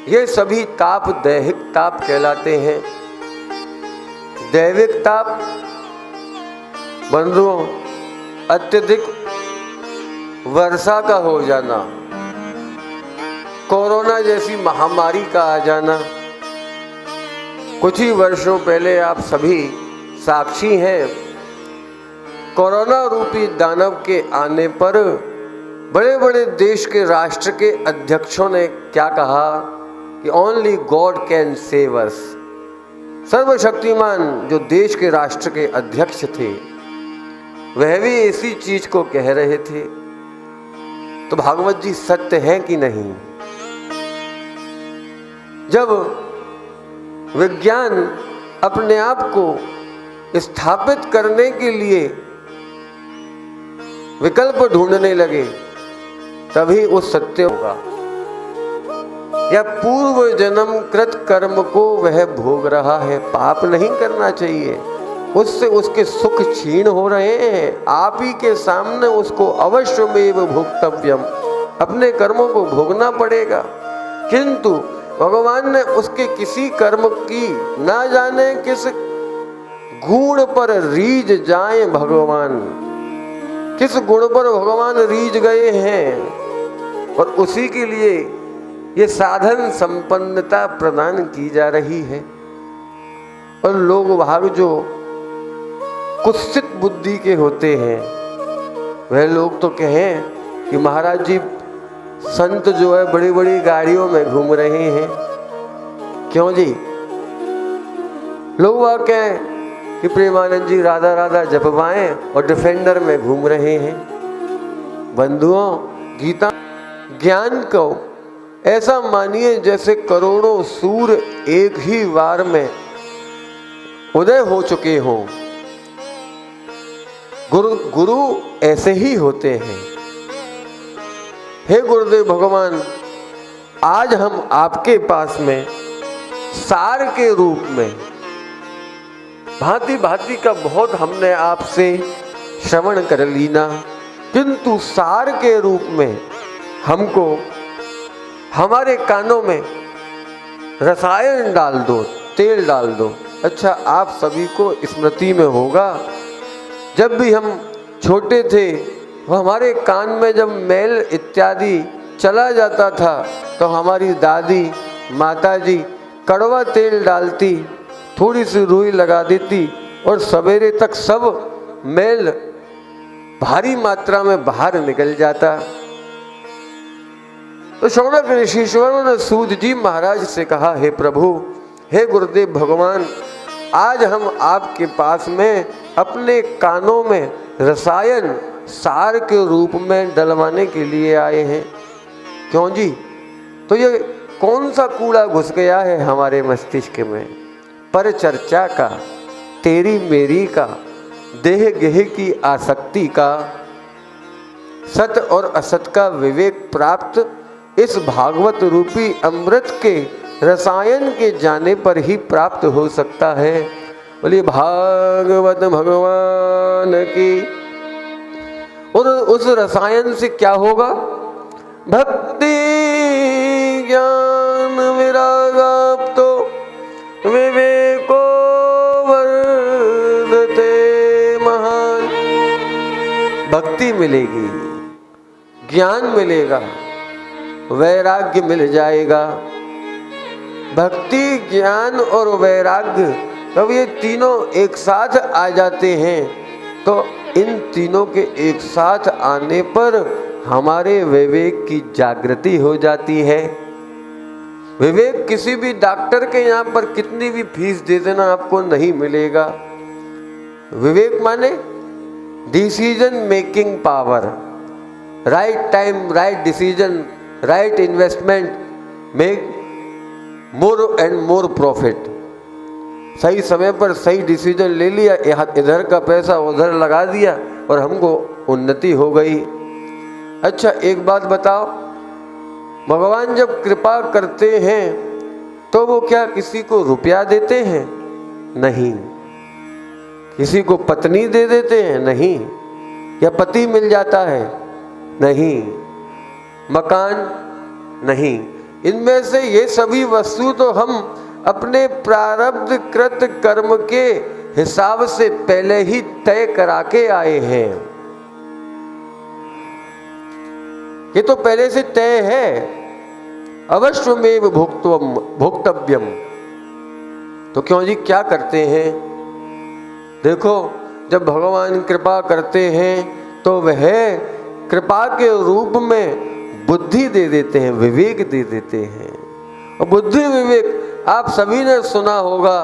ये सभी ताप दैहिक ताप कहलाते हैं। दैविक ताप बंधुओं अत्यधिक वर्षा का हो जाना, कोरोना जैसी महामारी का आ जाना। कुछ ही वर्षों पहले आप सभी साक्षी हैं, कोरोना रूपी दानव के आने पर बड़े बड़े देश के राष्ट्र के अध्यक्षों ने क्या कहा कि only God can save us. सर्वशक्तिमान जो देश के राष्ट्र के अध्यक्ष थे वह भी इसी चीज को कह रहे थे। तो भागवत जी सत्य है कि नहीं? जब विज्ञान अपने आप को स्थापित करने के लिए विकल्प ढूंढने लगे तभी वो सत्य होगा, या पूर्व जन्म कृत कर्म को वह भोग रहा है। पाप नहीं करना चाहिए, उससे उसके सुख क्षीण हो रहे हैं। आप ही के सामने उसको अवश्यमेव भोक्तव्यम, अपने कर्मों को भोगना पड़ेगा। किंतु भगवान ने उसके किसी कर्म की ना जाने किस गुण पर रीझ जाए, भगवान किस गुण पर भगवान रीझ गए हैं, और उसी के लिए ये साधन संपन्नता प्रदान की जा रही है। और लोग भाग जो कुत्सित बुद्धि के होते हैं वह लोग तो कहें कि महाराज जी संत जो है बड़ी बड़ी गाड़ियों में घूम रहे हैं। क्यों जी? लोग वह कहें कि प्रेमानंद जी राधा राधा जपवाएं और डिफेंडर में घूम रहे हैं। बंधुओं, गीता ज्ञान को ऐसा मानिए जैसे करोड़ों सूर्य एक ही वार में उदय हो चुके हों। गुरु ऐसे ही होते हैं। हे गुरुदेव भगवान, आज हम आपके पास में सार के रूप में भांति भांति का बहुत हमने आपसे श्रवण कर लीना, किंतु सार के रूप में हमको हमारे कानों में रसायन डाल दो, तेल डाल दो। अच्छा, आप सभी को स्मृति में होगा जब भी हम छोटे थे वह हमारे कान में जब मैल इत्यादि चला जाता था तो हमारी दादी माताजी कड़वा तेल डालती, थोड़ी सी रुई लगा देती और सवेरे तक सब मैल भारी मात्रा में बाहर निकल जाता। तो शौनक ऋषीश्वरों ने सूत जी महाराज से कहा, हे प्रभु, हे गुरुदेव भगवान, आज हम आपके पास में अपने कानों में रसायन सार के रूप में डलवाने के लिए आए हैं। क्यों जी? तो ये कौन सा कूड़ा घुस गया है हमारे मस्तिष्क में? पर चर्चा का, तेरी मेरी का, देह गेह की आसक्ति का, सत और असत का विवेक प्राप्त इस भागवत रूपी अमृत के रसायन के जाने पर ही प्राप्त हो सकता है। बोलिए भागवत भगवान की। और उस रसायन से क्या होगा? भक्ति ज्ञान विरागाप्तो विवेको वर्धते महान। भक्ति मिलेगी, ज्ञान मिलेगा, वैराग्य मिल जाएगा। भक्ति, ज्ञान और वैराग्य जब ये तीनों एक साथ आ जाते हैं तो इन तीनों के एक साथ आने पर हमारे विवेक की जागृति हो जाती है। विवेक किसी भी डॉक्टर के यहाँ पर कितनी भी फीस दे देना आपको नहीं मिलेगा। विवेक माने decision making power, right time right decision, right investment, make more and more profit. सही समय पर सही डिसीजन ले लिया, इधर का पैसा उधर लगा दिया और हमको उन्नति हो गई। अच्छा, एक बात बताओ, भगवान जब कृपा करते हैं तो वो क्या किसी को रुपया देते हैं? नहीं। किसी को पत्नी दे देते हैं? नहीं। या पति मिल जाता है? नहीं। मकान? नहीं। इनमें से ये सभी वस्तु तो हम अपने प्रारब्ध कृत कर्म के हिसाब से पहले ही तय करा के आए हैं। ये तो पहले से तय है। अवश्यमेव भोक्तव्यम। तो क्यों जी, क्या करते हैं? देखो, जब भगवान कृपा करते हैं तो वह कृपा के रूप में बुद्धि दे देते हैं, विवेक दे देते हैं। और बुद्धि विवेक आप सभी ने सुना होगा,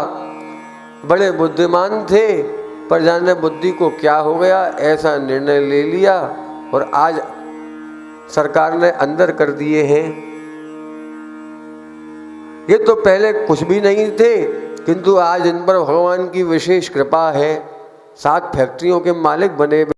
बड़े बुद्धिमान थे पर जाने बुद्धि को क्या हो गया, ऐसा निर्णय ले लिया और आज सरकार ने अंदर कर दिए हैं। ये तो पहले कुछ भी नहीं थे, किंतु आज इन पर भगवान की विशेष कृपा है। 7 फैक्ट्रियों के मालिक बने।